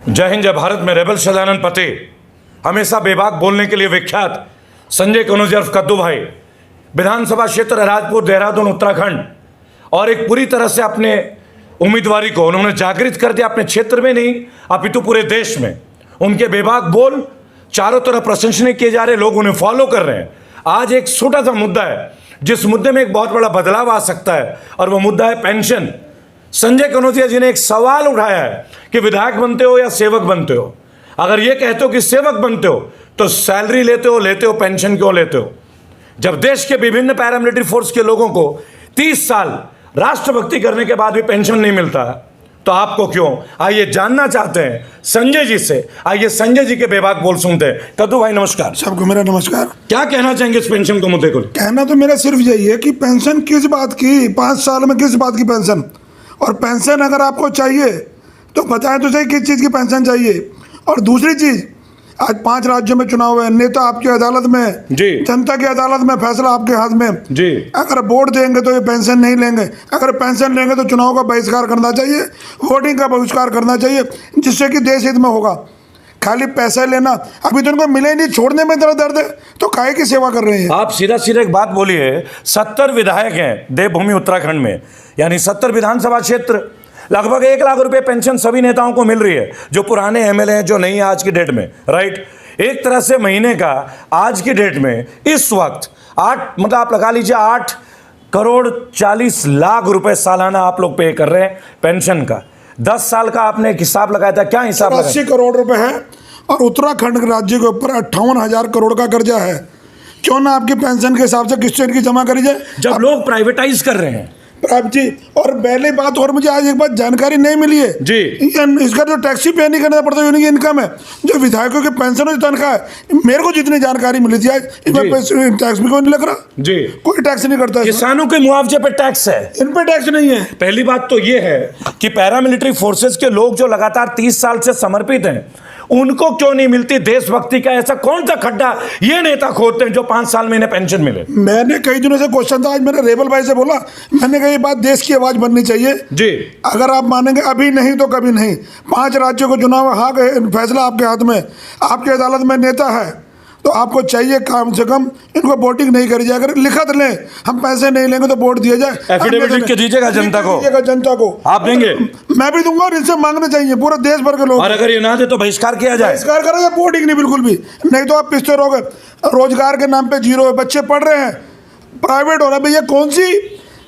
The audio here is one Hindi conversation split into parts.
जय हिंद, जय भारत में रेबल सदानंद पते, हमेशा बेबाक बोलने के लिए विख्यात संजय कनौजिया उर्फ कद्दू भाई, विधानसभा क्षेत्र राजपुर देहरादून उत्तराखंड, और एक पूरी तरह से अपने उम्मीदवारी को उन्होंने जागृत कर दिया अपने क्षेत्र में नहीं अपितु पूरे देश में। उनके बेबाक बोल चारों तरफ प्रशंसनीय किए जा रहे, लोग उन्हें फॉलो कर रहे हैं। आज एक छोटा सा मुद्दा है जिस मुद्दे में एक बहुत बड़ा बदलाव आ सकता है, और वह मुद्दा है पेंशन। संजय कनौजिया जी ने एक सवाल उठाया है कि विधायक बनते हो या सेवक बनते हो। अगर ये कहते हो कि सेवक बनते हो तो सैलरी लेते हो पेंशन क्यों लेते हो? जब देश के विभिन्न पैरामिलिट्री फोर्स के लोगों को 30 साल राष्ट्रभक्ति करने के बाद भी पेंशन नहीं मिलता, तो आपको क्यों? आइए जानना चाहते हैं संजय जी से। आइए संजय जी के बेबाक बोल सुनते हैं। कद्दू भाई नमस्कार। सबको मेरा नमस्कार। क्या कहना चाहेंगे इस पेंशन को मुद्दे को? कहना तो मेरा सिर्फ यही है कि पेंशन किस बात की, 5 साल में किस बात की पेंशन? और पेंशन अगर आपको चाहिए तो बताएं तो सही किस चीज़ की पेंशन चाहिए। और दूसरी चीज़, आज 5 राज्यों में चुनाव है, नेता आपकी अदालत में जी, जनता की अदालत में, फैसला आपके हाथ में जी। अगर वोट देंगे तो ये पेंशन नहीं लेंगे, अगर पेंशन लेंगे तो चुनाव का बहिष्कार करना चाहिए, वोटिंग का बहिष्कार करना चाहिए, जिससे कि देश हित में होगा। खाली पैसा लेना, अभी तो उनको मिले नहीं, छोड़ने में दर्द है, तो काहे की सेवा कर रहे हैं आप? सीधा एक बात बोलिए, 70 विधायक हैं देवभूमि उत्तराखंड में, यानी 70 विधानसभा क्षेत्र, लगभग 1 लाख रुपए पेंशन सभी नेताओं को मिल रही है, जो पुराने एमएलए हैं, जो नहीं है आज की डेट में, राइट। एक तरह से महीने का आज की डेट में इस वक्त 8 मतलब आप लगा लीजिए 8 करोड़ 40 लाख रुपए सालाना आप लोग पे कर रहे हैं पेंशन का। 10 साल का आपने एक हिसाब लगाया था, क्या हिसाब लगाया? 80 करोड़ रुपए है, और उत्तराखंड के राज्य के ऊपर 58,000 करोड़ का कर्जा है। क्यों ना आपकी पेंशन के हिसाब से किस्त इनकी जमा करी जाए, जब लोग प्राइवेटाइज कर रहे हैं जी। और पहले बात, और मुझे आज एक बात जानकारी नहीं मिली है जी, इसका जो टैक्स पे नहीं करना पड़ता, उनकी इनकम है, जो विधायकों की पेंशन और तनख्वाह है, मेरे को जितनी जानकारी मिली थी आज, इसमें टैक्स भी कोई नहीं लग रहा जी, कोई टैक्स नहीं करता। किसानों के मुआवजे पे टैक्स है, इन पे टैक्स नहीं है। पहली बात तो ये है कि पैरामिलिट्री फोर्सेस के लोग जो लगातार 30 साल से समर्पित हैं, उनको क्यों नहीं मिलती देशभक्ति का ऐसा कौन सा खड्डा ये नेता खोदते हैं जो 5 साल में इन्हें पेंशन मिले? मैंने कई दिनों से क्वेश्चन था, आज मैंने रेबल भाई से बोला, मैंने कहा ये बात देश की आवाज बननी चाहिए जी। अगर आप मानेंगे अभी नहीं तो कभी नहीं। 5 राज्यों को चुनाव, हाँ फैसला आपके हाथ में, आपकी अदालत में नेता है, तो आपको चाहिए कम से कम इनको वोटिंग नहीं करी जाए। अगर लिखत लें हम पैसे नहीं लेंगे तो वोट दिया जाए, एफिडेविट लिख के दीजिएगा जनता को, आप देंगे? मैं भी दूंगा, और इनसे मांगने चाहिए पूरे देश भर के लोग। और अगर ये ना दे तो बहिष्कार किया जाए, बहिष्कार करा जाए, वोटिंग नहीं बिल्कुल भी नहीं, तो आप पिछते रहोगे। रोजगार के नाम पे जीरो है, बच्चे पढ़ रहे हैं, प्राइवेट हो रहा है। भैया कौन सी,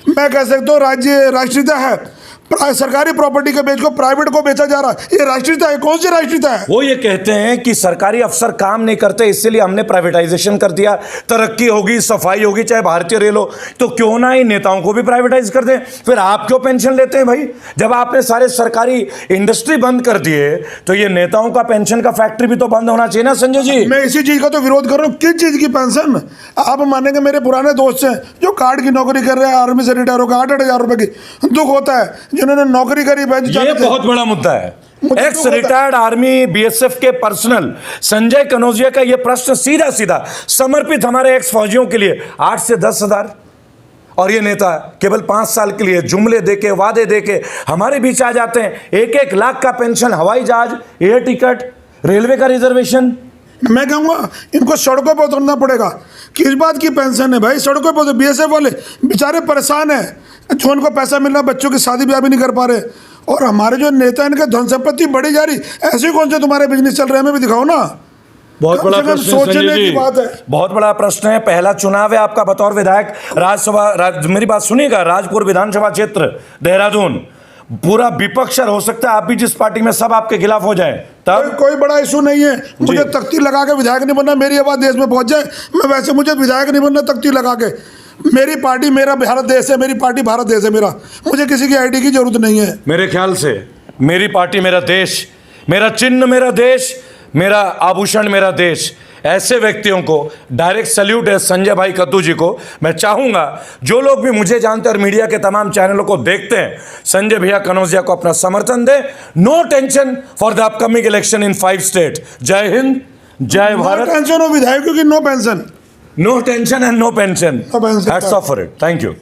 मैं कह सकता हूँ राज्य राष्ट्रीयता है, सरकारी प्रॉपर्टी के बेच को प्राइवेट को बेचा जा रहा है, ये राष्ट्रीयता है? कौन सी राष्ट्रीयता है? वो ये कहते हैं कि सरकारी अफसर काम नहीं करते, इसलिए हमने प्राइवेटाइजेशन कर दिया, तरक्की होगी, सफाई होगी, चाहे भारतीय रेल हो, तो क्यों ना इन नेताओं को भी प्राइवेटाइज कर दें। फिर आप क्यों पेंशन लेते हैं भाई? जब आपने सारे सरकारी इंडस्ट्री बंद कर दिए तो ये नेताओं का पेंशन का फैक्ट्री भी तो बंद होना चाहिए ना संजय जी। मैं इसी चीज का तो विरोध कर रहा हूँ। किस चीज की पेंशन? आप मानेंगे मेरे पुराने दोस्त हैं जो कार्ड की नौकरी कर रहे हैं, आर्मी से रिटायर होकर 8,000 रुपए की, दुख होता है जिन्होंने नौकरी करी। ये बहुत बड़ा मुद्दा है। एक्स रिटायर्ड आर्मी बीएसएफ के पर्सनल संजय कनौजिया का ये प्रश्न सीधा समर्पित हमारे एक्स फौजियों के लिए, 8 से 10 हजार, और ये नेता केवल 5 साल के लिए जुमले देके, वादे देके हमारे बीच आ जाते हैं। 1-1 लाख का पेंशन, हवाई जहाज, एयर टिकट, रेलवे का रिजर्वेशन। मैं कहूँगा इनको सड़कों पर उतरना पड़ेगा। किस बात की पेंशन है भाई? सड़कों पर बीएसएफ वाले बेचारे परेशान हैं, जो उनको पैसा मिल रहा, बच्चों की शादी ब्याह भी नहीं कर पा रहे। और हमारे जो नेता हैं, इनके धन संपत्ति बढ़ी जा रही, ऐसे कौन से तुम्हारे बिजनेस चल रहे हैं, हमें भी दिखाओ ना। बहुत बड़ा प्रश्न, सोचने की बात है, बहुत बड़ा प्रश्न है। पहला चुनाव है आपका बतौर विधायक राज्यसभा, मेरी बात सुनिएगा, राजपुर विधानसभा क्षेत्र देहरादून, पूरा विपक्ष हो सकता है आप भी जिस पार्टी में, सब आपके खिलाफ हो जाए, तब कोई बड़ा इशू नहीं है। मुझे तख्ती लगा के विधायक नहीं बनना, मेरी आवाज देश में पहुंच जाए। मैं वैसे मुझे विधायक नहीं बनना तख्ती लगा के। मेरी पार्टी मेरा भारत देश है, मेरी पार्टी भारत देश है मेरा, मुझे किसी की आईडी की जरूरत नहीं है। मेरे ख्याल से मेरी पार्टी मेरा देश, मेरा चिन्ह मेरा देश, मेरा आभूषण मेरा देश, ऐसे व्यक्तियों को डायरेक्ट सैल्यूट है संजय भाई कद्दू जी को। मैं चाहूंगा जो लोग भी मुझे जानते हैं और मीडिया के तमाम चैनलों को देखते हैं, संजय भैया कनौजिया को अपना समर्थन दें। No tension for the upcoming election in 5 state. जय हिंद, जय भारत। नो टेंशन हो विधायकों की, no pension, no tension and no pension. Hats off for it. Thank you.